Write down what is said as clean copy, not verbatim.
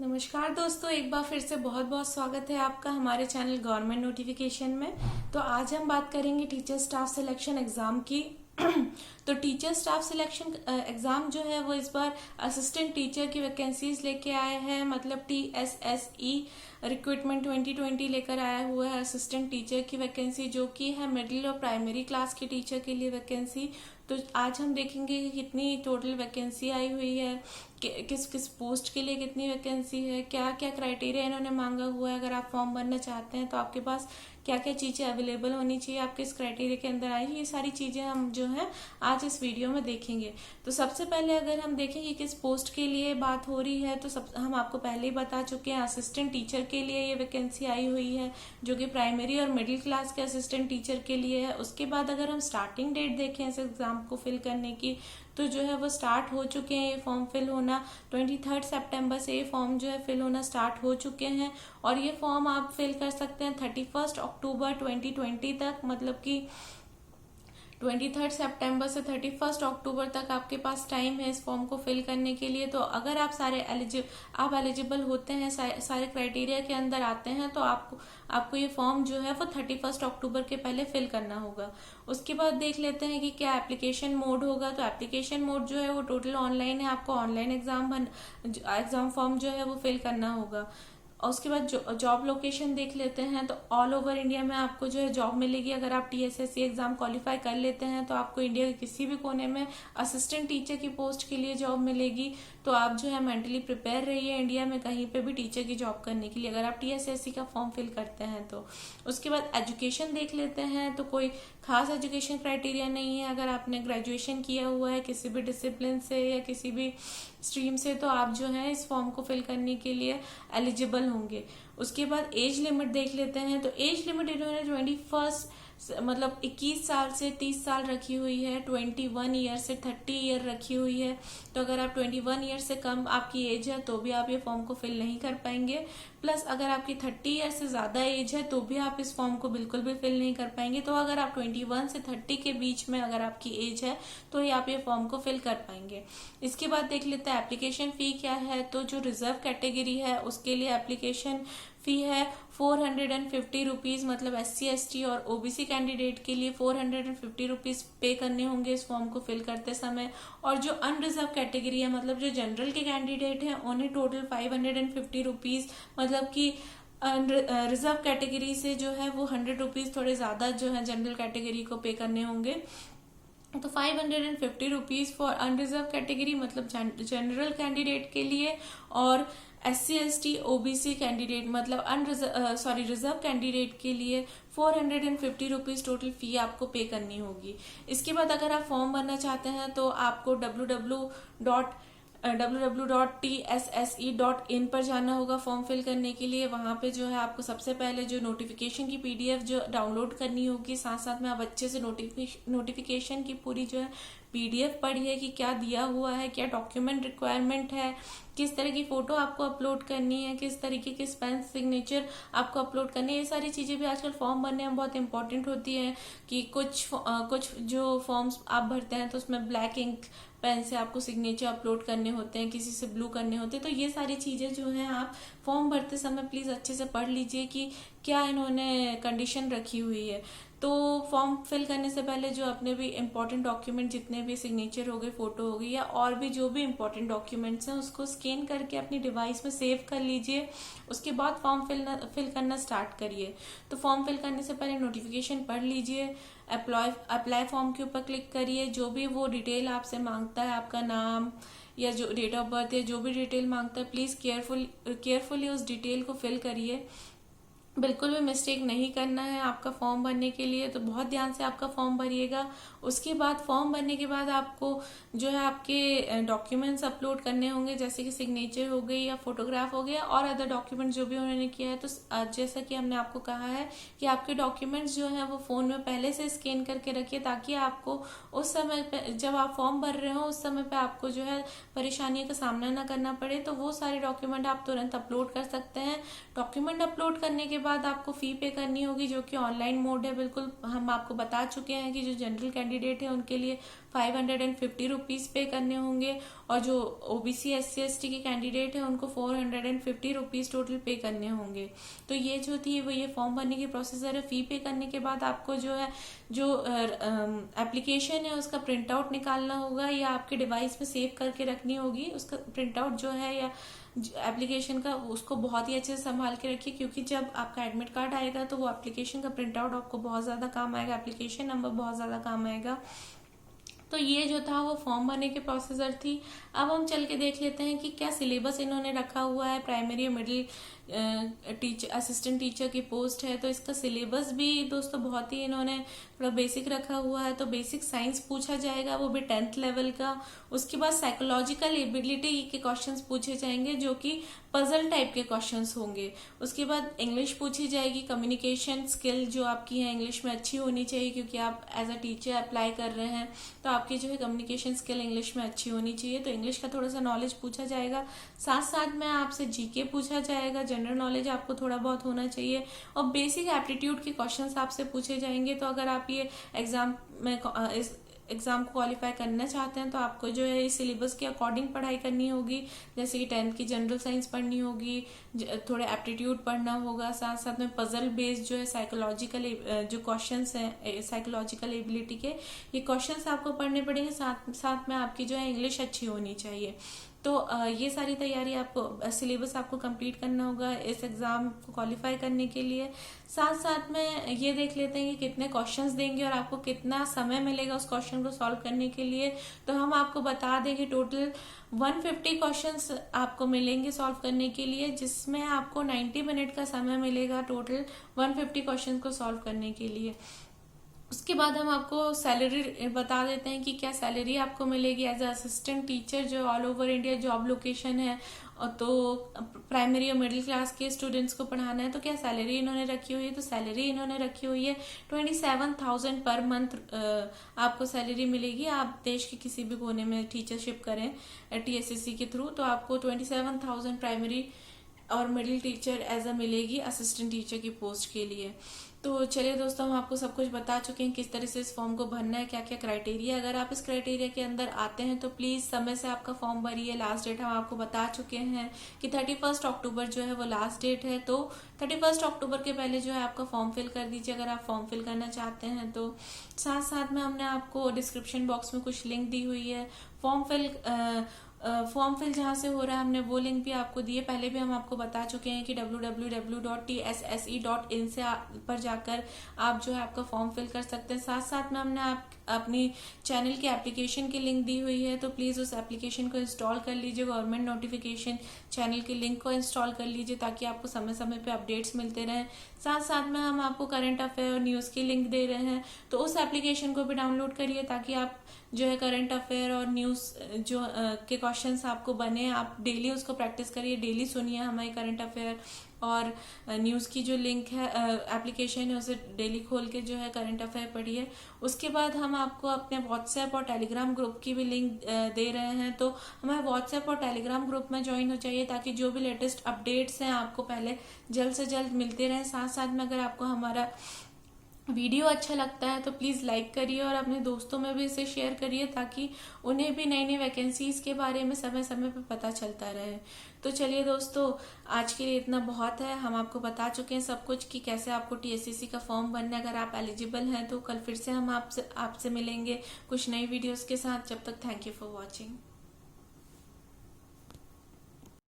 नमस्कार दोस्तों, एक बार फिर से बहुत बहुत स्वागत है आपका हमारे चैनल गवर्नमेंट नोटिफिकेशन में। तो आज हम बात करेंगे टीचर स्टाफ सिलेक्शन एग्जाम की। तो टीचर स्टाफ सिलेक्शन एग्जाम जो है वो इस बार असिस्टेंट टीचर की वैकेंसीज लेके आए हैं, मतलब TSSE रिक्रूटमेंट 2020 लेकर आया हुआ है असिस्टेंट टीचर की वैकेंसी, जो कि है मिडिल और प्राइमरी क्लास के टीचर के लिए वैकेंसी। तो आज हम देखेंगे कि कितनी टोटल वैकेंसी आई हुई है, किस किस पोस्ट के लिए कितनी वैकेंसी है, क्या क्या क्राइटेरिया इन्होंने मांगा हुआ है। अगर आप फॉर्म भरना चाहते हैं तो आपके पास क्या क्या चीज़ें अवेलेबल होनी चाहिए, आप किस क्राइटेरिया के अंदर आए, ये सारी चीज़ें हम जो है आज इस वीडियो में देखेंगे। तो सबसे पहले अगर हम देखेंगे किस पोस्ट के लिए बात हो रही है, तो हम आपको पहले ही बता चुके हैं असिस्टेंट टीचर के लिए ये वैकेंसी आई हुई है, जो कि प्राइमरी और मिडिल क्लास के असिस्टेंट टीचर के लिए है। उसके बाद अगर हम स्टार्टिंग डेट देखें इस एग्जाम को फिल करने की, तो जो है वो स्टार्ट हो चुके हैं ये फॉर्म फिल होना। 23 सितंबर से ये फॉर्म जो है फिल होना स्टार्ट हो चुके हैं, और ये फॉर्म आप फिल कर सकते हैं 31 अक्टूबर 2020 तक, मतलब कि 23 सितंबर से 31 अक्टूबर तक आपके पास टाइम है इस फॉर्म को फिल करने के लिए। तो अगर आप आप एलिजिबल होते हैं, सारे क्राइटेरिया के अंदर आते हैं, तो आपको ये फॉर्म जो है वो 31 अक्टूबर के पहले फिल करना होगा। उसके बाद देख लेते हैं कि क्या एप्लीकेशन मोड होगा। तो एप्लीकेशन मोड जो है वो टोटल ऑनलाइन है, आपको ऑनलाइन एग्जाम फॉर्म जो है वो फिल करना होगा। और उसके बाद जॉब लोकेशन देख लेते हैं। तो ऑल ओवर इंडिया में आपको जो है जॉब मिलेगी। अगर आप TSSE एग्जाम क्वालिफाई कर लेते हैं तो आपको इंडिया के किसी भी कोने में असिस्टेंट टीचर की पोस्ट के लिए जॉब मिलेगी। तो आप जो है मेंटली प्रिपेयर रहिए इंडिया में कहीं पे भी टीचर की जॉब करने के लिए, अगर आप TSSE का फॉर्म फिल करते हैं तो। उसके बाद एजुकेशन देख लेते हैं। तो कोई खास एजुकेशन क्राइटेरिया नहीं है। अगर आपने ग्रेजुएशन किया हुआ है किसी भी डिसिप्लिन से या किसी भी स्ट्रीम से, तो आप जो है इस फॉर्म को फिल करने के लिए एलिजिबल होंगे। उसके बाद एज लिमिट देख लेते हैं। तो एज लिमिट इन्होंने 21 साल से 30 साल रखी हुई है, 21 ईयर से 30 ईयर रखी हुई है। तो अगर आप 21 ईयर से कम आपकी एज है तो भी आप ये फॉर्म को फिल नहीं कर पाएंगे। प्लस अगर आपकी 30 ईयर से ज्यादा एज है तो भी आप इस फॉर्म को बिल्कुल भी फिल नहीं कर पाएंगे। तो अगर आप 21 से 30 के बीच में अगर आपकी एज है तो ही आप ये फॉर्म को फिल कर पाएंगे। इसके बाद देख लेते हैं एप्लीकेशन फी क्या है। तो जो रिजर्व कैटेगरी है उसके लिए एप्लीकेशन फी है 450 रुपीज, मतलब SC ST और OBC कैंडिडेट के लिए 450 रुपीज पे करने होंगे इस फॉर्म को फिल करते समय। और जो अनरिजर्व कैटेगरी है, मतलब जो जनरल के कैंडिडेट हैं, उन्हें टोटल 550 रुपीज, मतलब कि रिजर्व कैटेगरी से जो है वो 100 रुपीज थोड़े ज्यादा जो है जनरल कैटेगरी को पे करने होंगे। तो 550 रुपीज फॉर अनरिजर्व कैटेगरी, मतलब जनरल कैंडिडेट के लिए, और SC ST OBC कैंडिडेट मतलब रिजर्व कैंडिडेट के लिए 450 रुपीज टोटल फी आपको पे करनी होगी। इसके बाद अगर आप फॉर्म भरना चाहते हैं तो आपको www.tsse.in पर जाना होगा फॉर्म फिल करने के लिए। वहां पे जो है आपको सबसे पहले जो नोटिफिकेशन की PDF जो डाउनलोड करनी होगी, साथ साथ में आप अच्छे से नोटिफिकेशन की पूरी जो है PDF पढ़िए कि क्या दिया हुआ है, क्या डॉक्यूमेंट रिक्वायरमेंट है, किस तरह की फोटो आपको अपलोड करनी है, किस तरीके की पेन सिग्नेचर आपको अपलोड करनी है। ये सारी चीजें भी आजकल फॉर्म भरने में बहुत इंपॉर्टेंट होती है कि कुछ जो फॉर्म्स आप भरते हैं तो उसमें ब्लैक इंक पेन से आपको सिग्नेचर अपलोड करने होते हैं, किसी से ब्लू करने होते हैं। तो ये सारी चीजें जो हैं आप फॉर्म भरते समय प्लीज अच्छे से पढ़ लीजिए कि क्या इन्होंने कंडीशन रखी हुई है। तो फॉर्म फिल करने से पहले जो अपने भी इम्पोर्टेंट डॉक्यूमेंट जितने भी सिग्नेचर हो गए, फोटो हो गई, या और भी जो भी इम्पोर्टेंट डॉक्यूमेंट्स हैं उसको स्कैन करके अपनी डिवाइस में सेव कर लीजिए। उसके बाद फॉर्म फिल करना स्टार्ट करिए। तो फॉर्म फिल करने से पहले नोटिफिकेशन पढ़ लीजिए, अप्लाई फॉर्म के ऊपर क्लिक करिए, जो भी वो डिटेल आपसे मांगता है, आपका नाम या जो डेट ऑफ बर्थ या जो भी डिटेल मांगता है, प्लीज केयरफुली उस डिटेल को फिल करिए। बिल्कुल भी मिस्टेक नहीं करना है आपका फॉर्म भरने के लिए। तो बहुत ध्यान से आपका फॉर्म भरिएगा। उसके बाद फॉर्म भरने के बाद आपको जो है आपके डॉक्यूमेंट्स अपलोड करने होंगे, जैसे कि सिग्नेचर हो गई या फोटोग्राफ हो गया और अदर डॉक्यूमेंट्स जो भी उन्होंने किया है। तो जैसा कि हमने आपको कहा है कि आपके डॉक्यूमेंट्स जो है वो फोन में पहले से स्कैन करके रखिए, ताकि आपको उस समय पे जब आप फॉर्म भर रहे हो उस समय पे आपको जो है परेशानियों का सामना ना करना पड़े। तो वो सारे डॉक्यूमेंट आप तुरंत अपलोड कर सकते हैं। डॉक्यूमेंट अपलोड करने के बाद आपको फी पे करनी होगी, जो कि ऑनलाइन मोड है। बिल्कुल हम आपको बता चुके हैं कि जो जनरल कैंडिडेट है उनके लिए 550 रुपीज पे करने होंगे, और जो ओबीसी SC ST के कैंडिडेट है उनको 450 रुपीज टोटल पे करने होंगे। तो ये जो थी वो ये फॉर्म भरने की प्रोसीजर है। फी पे करने के बाद आपको जो है जो एप्लीकेशन है उसका प्रिंट आउट निकालना होगा, या आपके डिवाइस में सेव करके रखनी होगी। उसका प्रिंट आउट जो है या एप्लीकेशन का, उसको बहुत ही अच्छे से संभाल के रखिए, क्योंकि जब आपका एडमिट कार्ड आएगा तो वो एप्लीकेशन का प्रिंट आउट आपको बहुत ज्यादा काम आएगा, एप्लीकेशन नंबर बहुत ज्यादा काम आएगा। तो ये जो था वो फॉर्म भरने की प्रोसीजर थी। अब हम चल के देख लेते हैं कि क्या सिलेबस इन्होंने रखा हुआ है। प्राइमरी और मिडिल टीचर, असिस्टेंट टीचर की पोस्ट है, तो इसका सिलेबस भी दोस्तों बहुत ही इन्होंने थोड़ा बेसिक रखा हुआ है। तो बेसिक साइंस पूछा जाएगा, वो भी 10th लेवल का। उसके बाद साइकोलॉजिकल एबिलिटी के क्वेश्चंस पूछे जाएंगे, जो कि पजल टाइप के क्वेश्चंस होंगे। उसके बाद इंग्लिश पूछी जाएगी। कम्युनिकेशन स्किल जो आपकी है इंग्लिश में अच्छी होनी चाहिए, क्योंकि आप एज अ टीचर अप्लाई कर रहे हैं, तो आपकी जो है कम्युनिकेशन स्किल इंग्लिश में अच्छी होनी चाहिए। तो इंग्लिश का थोड़ा सा नॉलेज पूछा जाएगा। साथ साथ में आपसे जीके पूछा जाएगा, जनरल नॉलेज आपको थोड़ा बहुत होना चाहिए, और बेसिक एप्टीट्यूड के क्वेश्चंस आपसे पूछे जाएंगे। तो अगर आप ये एग्जाम में इस एग्जाम को क्वालिफाई करना चाहते हैं तो आपको जो है इस सिलेबस के अकॉर्डिंग पढ़ाई करनी होगी। जैसे कि 10th की जनरल साइंस पढ़नी होगी, थोड़े एप्टीट्यूड पढ़ना होगा, साथ साथ में पजल बेस्ड जो है साइकोलॉजिकल जो क्वेश्चंस हैं साइकोलॉजिकल एबिलिटी के, ये क्वेश्चंस आपको पढ़ने पड़ेंगे। साथ साथ में आपकी जो है इंग्लिश अच्छी होनी चाहिए। तो ये सारी तैयारी आपको, सिलेबस आपको कंप्लीट करना होगा इस एग्जाम को क्वालिफाई करने के लिए। साथ साथ में ये देख लेते हैं कि कितने क्वेश्चंस देंगे और आपको कितना समय मिलेगा उस क्वेश्चन को सॉल्व करने के लिए। तो हम आपको बता दें कि टोटल 150 क्वेश्चंस आपको मिलेंगे सॉल्व करने के लिए, जिसमें आपको 90 मिनट का समय मिलेगा टोटल 150 क्वेश्चन को सॉल्व करने के लिए। उसके बाद हम आपको सैलरी बता देते हैं कि क्या सैलरी आपको मिलेगी एज अ असिस्टेंट टीचर, जो all over India job location है। तो प्राइमरी और मिडिल क्लास के स्टूडेंट्स को पढ़ाना है, तो क्या सैलरी इन्होंने रखी हुई है। तो सैलरी इन्होंने रखी हुई है 27,000 पर मंथ आपको सैलरी मिलेगी। आप देश के किसी भी कोने में टीचरशिप करें TSSC के थ्रू, तो आपको 27,000 प्राइमरी और मिडिल टीचर एज अ मिलेगी असिस्टेंट टीचर की पोस्ट के लिए। तो चलिए दोस्तों, हम आपको सब कुछ बता चुके हैं किस तरह से इस फॉर्म को भरना है, क्या क्या क्राइटेरिया। अगर आप इस क्राइटेरिया के अंदर आते हैं तो प्लीज समय से आपका फॉर्म भरिए। लास्ट डेट हम आपको बता चुके हैं कि 31 अक्टूबर जो है वो लास्ट डेट है। तो 31 अक्टूबर के पहले जो है आपका फॉर्म फिल कर दीजिए अगर आप फॉर्म फिल करना चाहते हैं तो। साथ साथ में हमने आपको डिस्क्रिप्शन बॉक्स में कुछ लिंक दी हुई है फॉर्म फिल जहां से हो रहा है, हमने वो लिंक भी आपको दिए। पहले भी हम आपको बता चुके हैं कि www.tsse.in से पर जाकर आप जो है आपका फॉर्म फिल कर सकते हैं। साथ साथ में हमने अपनी चैनल की एप्लीकेशन की लिंक दी हुई है, तो प्लीज उस एप्लीकेशन को इंस्टॉल कर लीजिए। गवर्नमेंट नोटिफिकेशन चैनल की लिंक को इंस्टॉल कर लीजिए ताकि आपको समय समय पे अपडेट्स मिलते रहें। साथ साथ में हम आपको करंट अफेयर और न्यूज की लिंक दे रहे हैं, तो उस एप्लीकेशन को भी डाउनलोड करिए ताकि आप जो है करंट अफेयर और न्यूज जो के क्वेश्चंस आपको बने, आप डेली उसको प्रैक्टिस करिए, डेली सुनिए हमारी करंट अफेयर और न्यूज की जो लिंक है एप्लीकेशन है उसे डेली खोल के जो है करंट अफेयर पढ़िए। उसके बाद हम आपको अपने व्हाट्सएप और टेलीग्राम ग्रुप की भी लिंक दे रहे हैं, तो हमारे व्हाट्सएप और टेलीग्राम ग्रुप में ज्वाइन हो जाइए ताकि जो भी लेटेस्ट अपडेट्स हैं आपको पहले जल्द से जल्द मिलते रहें। साथ साथ में अगर आपको हमारा वीडियो अच्छा लगता है तो प्लीज लाइक करिए और अपने दोस्तों में भी इसे शेयर करिए ताकि उन्हें भी नई नई वैकेंसीज के बारे में समय समय पर पता चलता रहे। तो चलिए दोस्तों, आज के लिए इतना बहुत है। हम आपको बता चुके हैं सब कुछ कि कैसे आपको TSCC का फॉर्म भरना है। अगर आप एलिजिबल हैं तो कल फिर से हम आपसे मिलेंगे कुछ नई वीडियोस के साथ। जब तक थैंक यू फॉर वॉचिंग।